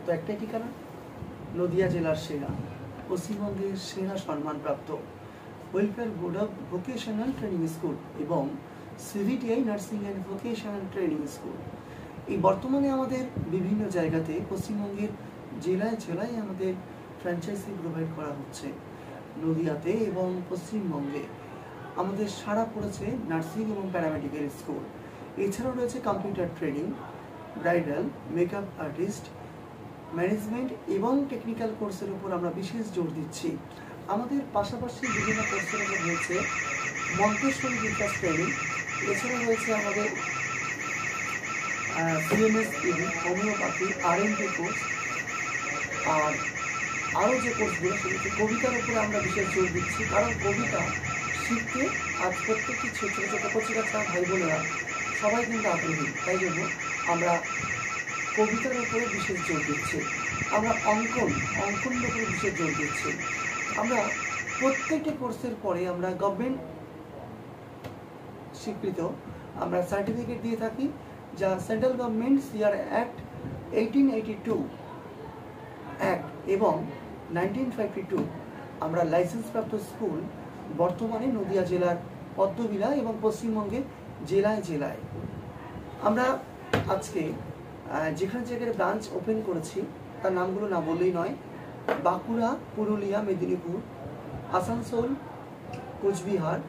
তো একটাই ঠিকানা, নদিয়া জেলার সেরা, পশ্চিমবঙ্গের সেরা সম্মানপ্রাপ্ত welfare board of vocational training school এবং CVTI nursing and vocational training school. এই বর্তমানে আমাদের বিভিন্ন জায়গাতে পশ্চিমবঙ্গের জেলায় জেলায় আমাদের ফ্র্যাঞ্চাইজি প্রোভাইড করা হচ্ছে। নদিয়াতে এবং পশ্চিমবঙ্গে আমাদের সারা পড়েছে নার্সিং এবং প্যারামেডিক্যাল স্কুল। এছাড়াও রয়েছে computer training, bridal, makeup artist, management এবং টেকনিক্যাল কোর্সের উপর আমরা বিশেষ জোর দিচ্ছি। আমাদের পাশাপাশি বিভিন্ন কোর্সের উপর রয়েছে মন্তেশ্বরী টিচার্স ট্রেনিং, এছাড়া রয়েছে আমাদের সিএমএস, হোমিওপ্যাথি, আরএমপি কোর্স, আর আরও যে কোর্সগুলো সেগুলো কবিতার উপরে আমরা বিশেষ জোর দিচ্ছি। কারণ কবিতা শিখতে আজ প্রত্যেকটি ছোটো ছোটো কচিকাচ্ছা ভাই বোনেরা সবাই কিন্তু আগ্রহী, তাই জন্য আমরা কবিতার উপরে বিশেষ জোর দিচ্ছি। আমরা অঙ্কনের উপরে বিশেষ জোর দিচ্ছি। আমরা প্রত্যেকটা কোর্সের পরে আমরা গভর্নমেন্ট স্বীকৃত আমরা সার্টিফিকেট দিয়ে থাকি, যা central government CR act 1882 act এবং 1952 আমরা লাইসেন্সপ্রাপ্ত স্কুল বর্তমানে নদিয়া জেলার পদ্মবিলা এবং পশ্চিমবঙ্গের জেলায় জেলায়। আমরা আজকে যেখানে যেখানে ব্রাঞ্চ ওপেন করেছি তার নামগুলো না বললেই নয়। বাঁকুড়া, পুরুলিয়া, মেদিনীপুর, আসানসোল, কোচবিহার,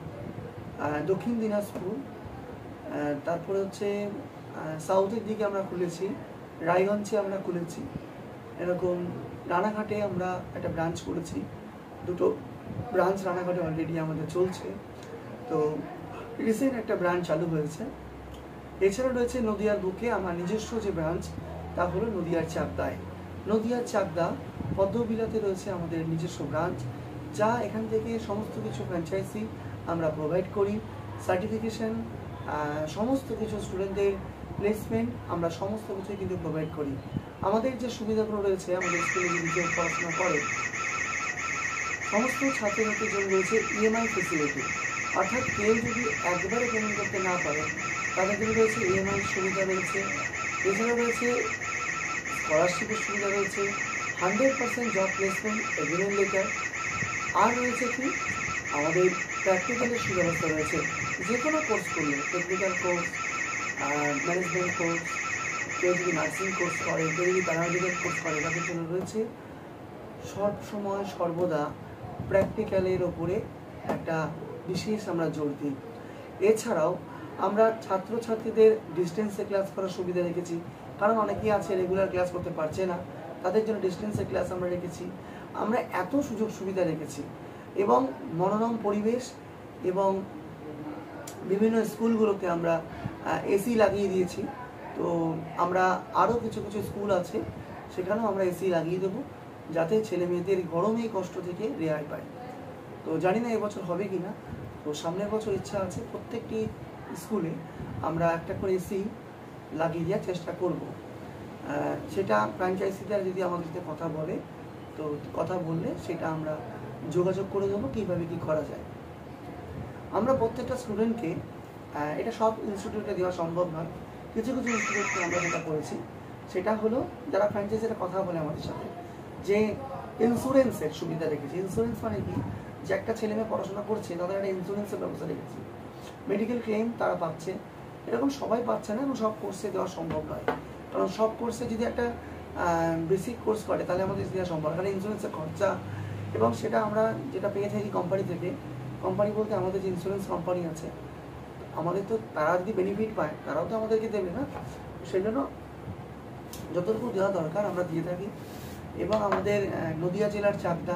দক্ষিণ দিনাজপুর, তারপরে হচ্ছে সাউথের দিকে আমরা খুলেছি, রায়গঞ্জে আমরা খুলেছি, এরকম রানাঘাটে আমরা একটা ব্রাঞ্চ করেছি। দুটো ব্রাঞ্চ রানাঘাটে অলরেডি আমাদের চলছে, তো রিসেন্ট একটা ব্রাঞ্চ চালু হয়েছে। এছাড়া রয়েছে নদিয়ার বুকে আমার নিজস্ব যে ব্রাঞ্চ তা হলো নদিয়ার চাকদায়। নদিয়ার চাকদা পদ্মবিলাতে রয়েছে আমাদের নিজস্ব ব্রাঞ্চ, যা এখান থেকে সমস্ত কিছু ফ্র্যাঞ্চাইজি আমরা প্রোভাইড করি, সার্টিফিকেশন, সমস্ত কিছু স্টুডেন্টদের প্লেসমেন্ট আমরা সমস্ত কিছুই কিন্তু প্রোভাইড করি। আমাদের যে সুবিধাগুলো রয়েছে, আমাদের স্কুলে যদি কেউ পড়াশোনা করে সমস্ত ছাত্রছাত্রীর জন্য রয়েছে ইএমআই ফেসিলিটি, অর্থাৎ কেউ যদি একবারে পেমেন্ট করতে না পারে তাদের জন্য রয়েছে ইএমআই সুবিধা রয়েছে। এছাড়াও রয়েছে স্কলারশিপের সুবিধা রয়েছে, 100% জব প্লেসমেন্ট এগ্রিমেন্ট লেটার, আর রয়েছে কি আমাদের প্র্যাকটিক্যালের সুব্যবস্থা রয়েছে। যে কোনো কোর্স করলে, টেকনিক্যাল কোর্স, ম্যানেজমেন্ট কোর্স, কেউ যদি নার্সিং কোর্স করে, কেউ যদি প্যারামেডিক্যাল কোর্স করে, তাদের জন্য রয়েছে সব সময় সর্বদা প্র্যাকটিক্যালের ওপরে একটা বিশেষ আমরা জোর দিই। এছাড়াও আমরা ছাত্রছাত্রীদের ডিস্টেন্সে ক্লাস করার সুবিধা রেখেছি, কারণ অনেকেই আছে রেগুলার ক্লাস করতে পারছে না, তাদের জন্য ডিস্টেন্সে ক্লাস আমরা রেখেছি। আমরা এত সুযোগ সুবিধা রেখেছি এবং মনোরম পরিবেশ এবং বিভিন্ন স্কুলগুলোতে আমরা এসি লাগিয়ে দিয়েছি। তো আমরা আরও কিছু কিছু স্কুল আছে সেখানেও আমরা এসি লাগিয়ে দেবো, যাতে ছেলে মেয়েদের গরমে কষ্ট থেকে রেহাই পায়। তো জানি না এবছর হবে কি না, তো সামনের বছর ইচ্ছা আছে প্রত্যেকটি স্কুলে আমরা একটা করে এসি লাগিয়ে দেওয়ার চেষ্টা করব। সেটা ফ্র্যাঞ্চাইজিরা যদি আমাদের সাথে কথা বলে, তো কথা বললে সেটা আমরা যোগাযোগ করে দেবো কীভাবে কী করা যায়। আমরা প্রত্যেকটা স্টুডেন্টকে, এটা সব ইনস্টিটিউটে দেওয়া সম্ভব নয়, কিছু কিছু ইনস্টিটিউটকে আমরা যেটা করেছি সেটা হলো যারা ফ্র্যাঞ্চাইজিরা কথা বলে আমাদের সাথে, যে ইন্স্যুরেন্সের সুবিধা রেখেছি। ইন্স্যুরেন্স মানে কি, যে একটা ছেলে মেয়ে পড়াশোনা করছে তাদের একটা ইন্স্যুরেন্সের ব্যবস্থা রেখেছি, মেডিকেল ক্লেম তারা পাচ্ছে। এরকম সবাই পাচ্ছে না এবং সব কোর্সে দেওয়া সম্ভব নয়, কারণ সব কোর্সে যদি একটা বেসিক কোর্স করে তাহলে আমাদের দেওয়া সম্ভব, কারণ ইন্স্যুরেন্সের খরচা, এবং সেটা আমরা যেটা পেয়ে থাকি কোম্পানি থেকে। কোম্পানি বলতে আমাদের যে ইন্স্যুরেন্স কোম্পানি আছে, আমাদের তো তারা যদি বেনিফিট পায় তারাও তো আমাদেরকে দেবে না, সেই জন্য যতটুকু দেওয়া দরকার আমরা দিয়ে থাকি। এবং আমাদের নদিয়া জেলার চাকদা